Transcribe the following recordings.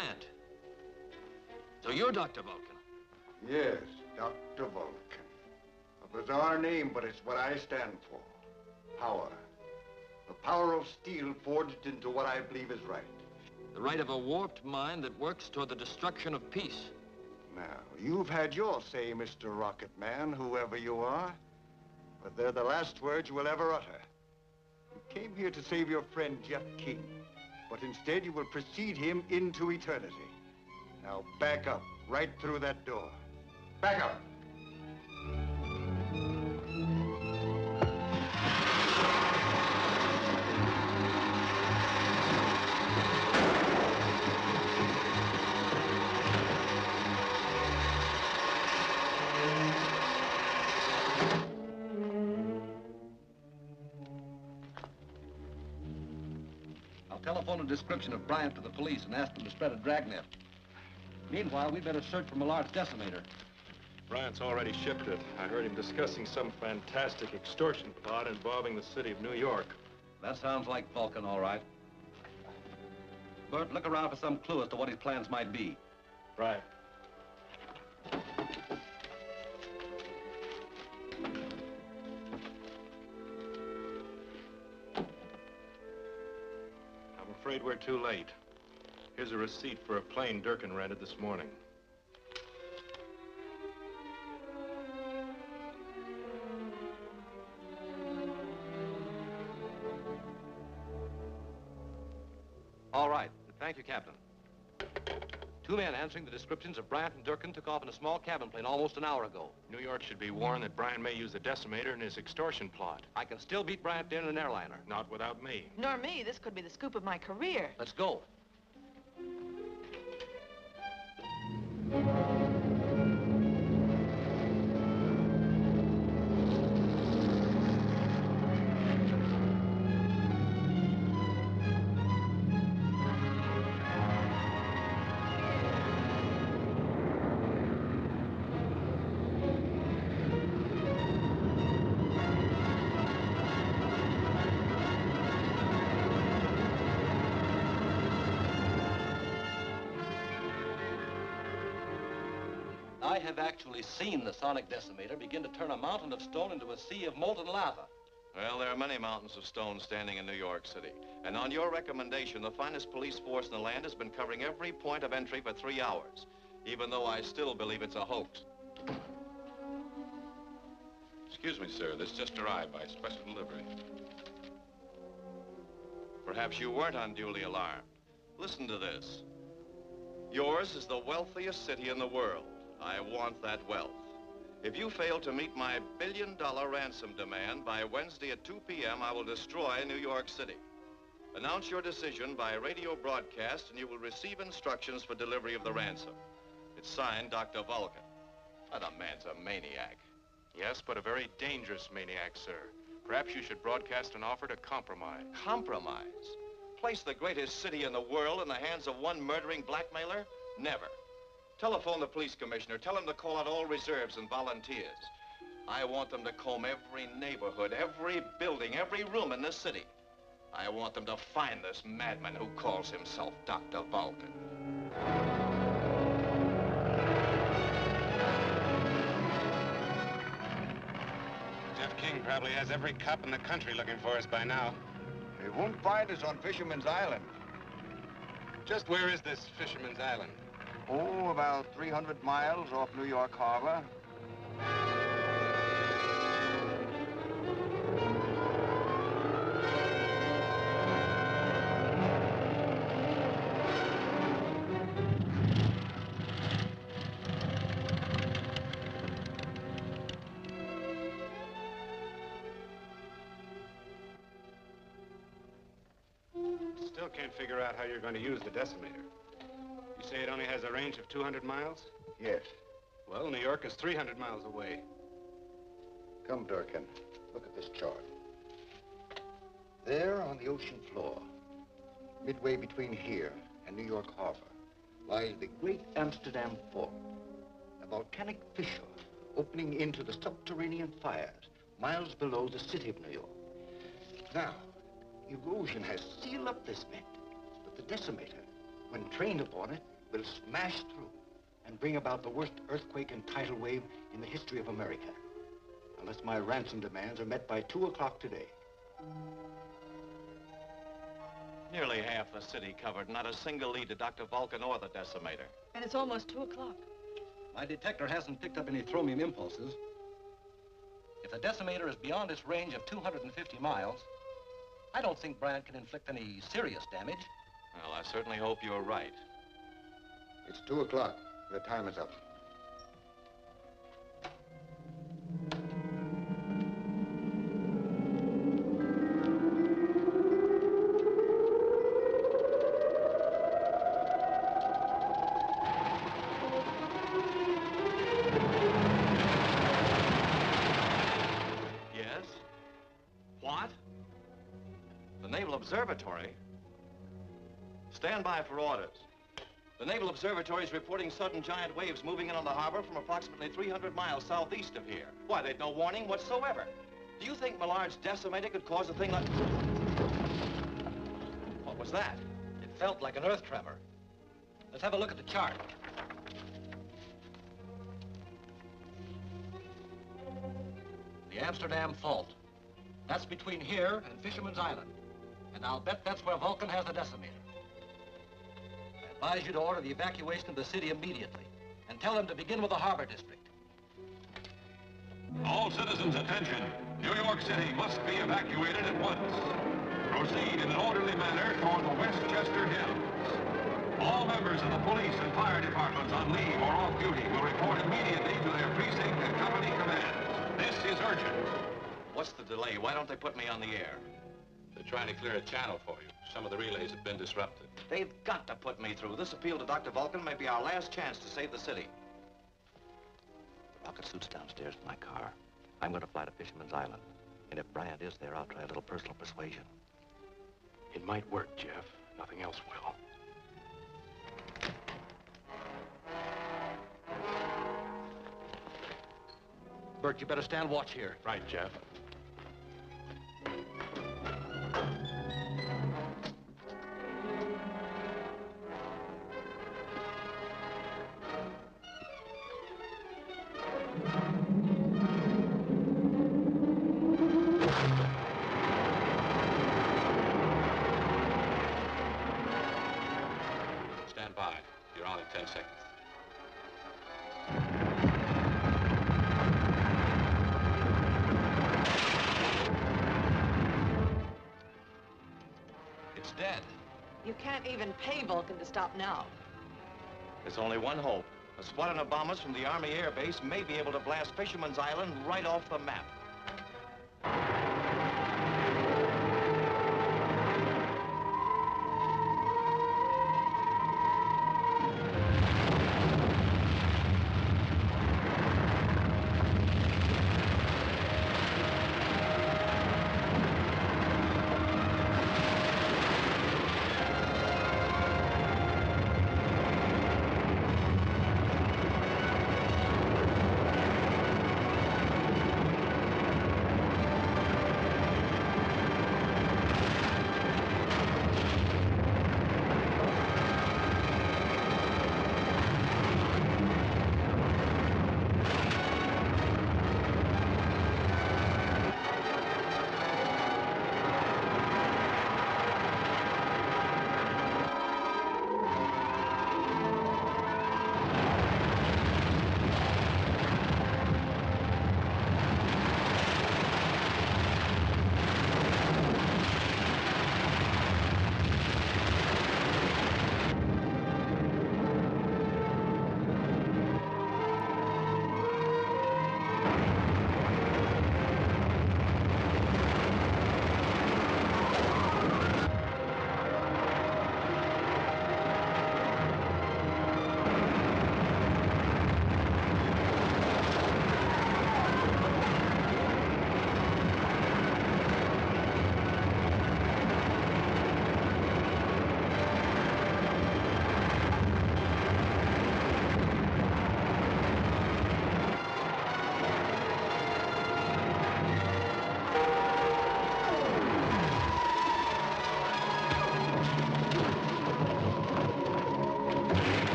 Bryant. So you're Dr. Vulcan? Yes, Dr. Vulcan. A bizarre name, but it's what I stand for. Power. The power of steel forged into what I believe is right. The right of a warped mind that works toward the destruction of peace. Now, you've had your say, Mr. Rocket Man, whoever you are. But they're the last words you will ever utter. You came here to save your friend, Jeff King. But instead, you will precede him into eternity. Now, back up, right through that door. Back up! Telephone a description of Bryant to the police and ask them to spread a dragnet. Meanwhile, we better search for Millard's decimator. Bryant's already shipped it. I heard him discussing some fantastic extortion plot involving the city of New York. That sounds like Vulcan, all right. Bert, look around for some clue as to what his plans might be. Right. I'm afraid we're too late. Here's a receipt for a plane Durkin rented this morning. All right. Thank you, Captain. Two men answering the descriptions of Bryant and Durkin took off in a small cabin plane almost an hour ago. New York should be warned that Bryant may use the decimator in his extortion plot. I can still beat Bryant down in an airliner. Not without me. Nor me. This could be the scoop of my career. Let's go. I have actually seen the sonic decimator begin to turn a mountain of stone into a sea of molten lava. Well, there are many mountains of stone standing in New York City. And on your recommendation, the finest police force in the land has been covering every point of entry for 3 hours, even though I still believe it's a hoax. Excuse me, sir. This just arrived by special delivery. Perhaps you weren't unduly alarmed. Listen to this. Yours is the wealthiest city in the world. I want that wealth. If you fail to meet my billion-dollar ransom demand by Wednesday at 2 p.m., I will destroy New York City. Announce your decision by radio broadcast, and you will receive instructions for delivery of the ransom. It's signed, Dr. Vulcan. That man's a maniac. Yes, but a very dangerous maniac, sir. Perhaps you should broadcast an offer to compromise. Compromise? Place the greatest city in the world in the hands of one murdering blackmailer? Never. Telephone the police commissioner. Tell him to call out all reserves and volunteers. I want them to comb every neighborhood, every building, every room in this city. I want them to find this madman who calls himself Dr. Vulcan. Jeff King probably has every cop in the country looking for us by now. They won't find us on Fisherman's Island. Just where is this Fisherman's Island? Oh, about 300 miles off New York Harbor. Still can't figure out how you're going to use the decimator. You say it only has a range of 200 miles? Yes. Well, New York is 300 miles away. Come, Durkin. Look at this chart. There on the ocean floor, midway between here and New York Harbor, lies the great Amsterdam Fault, a volcanic fissure opening into the subterranean fires miles below the city of New York. Now, erosion has sealed up this vent, but the decimator, when trained upon it, will smash through and bring about the worst earthquake and tidal wave in the history of America. Unless my ransom demands are met by 2 o'clock today. Nearly half the city covered, not a single lead to Dr. Vulcan or the decimator. And it's almost 2 o'clock. My detector hasn't picked up any thromium impulses. If the decimator is beyond its range of 250 miles, I don't think Bryant can inflict any serious damage. Well, I certainly hope you're right. It's 2 o'clock. The time is up. Yes? What? The Naval Observatory? Stand by for orders. The Naval Observatory is reporting sudden giant waves moving in on the harbor from approximately 300 miles southeast of here. Why, they'd no warning whatsoever. Do you think Millard's decimator could cause a thing like... What was that? It felt like an earth tremor. Let's have a look at the chart. The Amsterdam Fault. That's between here and Fisherman's Island. And I'll bet that's where Vulcan has the decimator. I advise you to order the evacuation of the city immediately and tell them to begin with the harbor district. All citizens, attention. New York City must be evacuated at once. Proceed in an orderly manner toward the Westchester Hills. All members of the police and fire departments on leave or off duty will report immediately to their precinct and company commands. This is urgent. What's the delay? Why don't they put me on the air? They're trying to clear a channel for you. Some of the relays have been disrupted. They've got to put me through. This appeal to Dr. Vulcan may be our last chance to save the city. The rocket suit's downstairs in my car. I'm going to fly to Fisherman's Island. And if Bryant is there, I'll try a little personal persuasion. It might work, Jeff. Nothing else will. Bert, you better stand watch here. Right, Jeff. Stand by. You're on in 10 seconds. It's dead. You can't even pay Vulcan to stop now. There's only one hope. A squadron of bombers from the Army Air Base may be able to blast Fisherman's Island right off the map.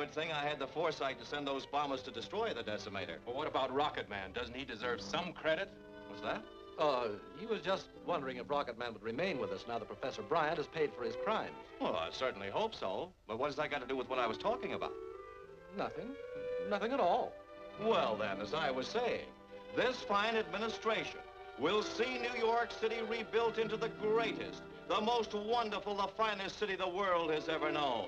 good thing I had the foresight to send those bombers to destroy the decimator. Well, what about Rocket Man? Doesn't he deserve some credit? What's that? He was just wondering if Rocket Man would remain with us now that Professor Bryant has paid for his crimes. Well, I certainly hope so. But what does that got to do with what I was talking about? Nothing. Nothing at all. Well, then, as I was saying, this fine administration will see New York City rebuilt into the greatest, the most wonderful, the finest city the world has ever known.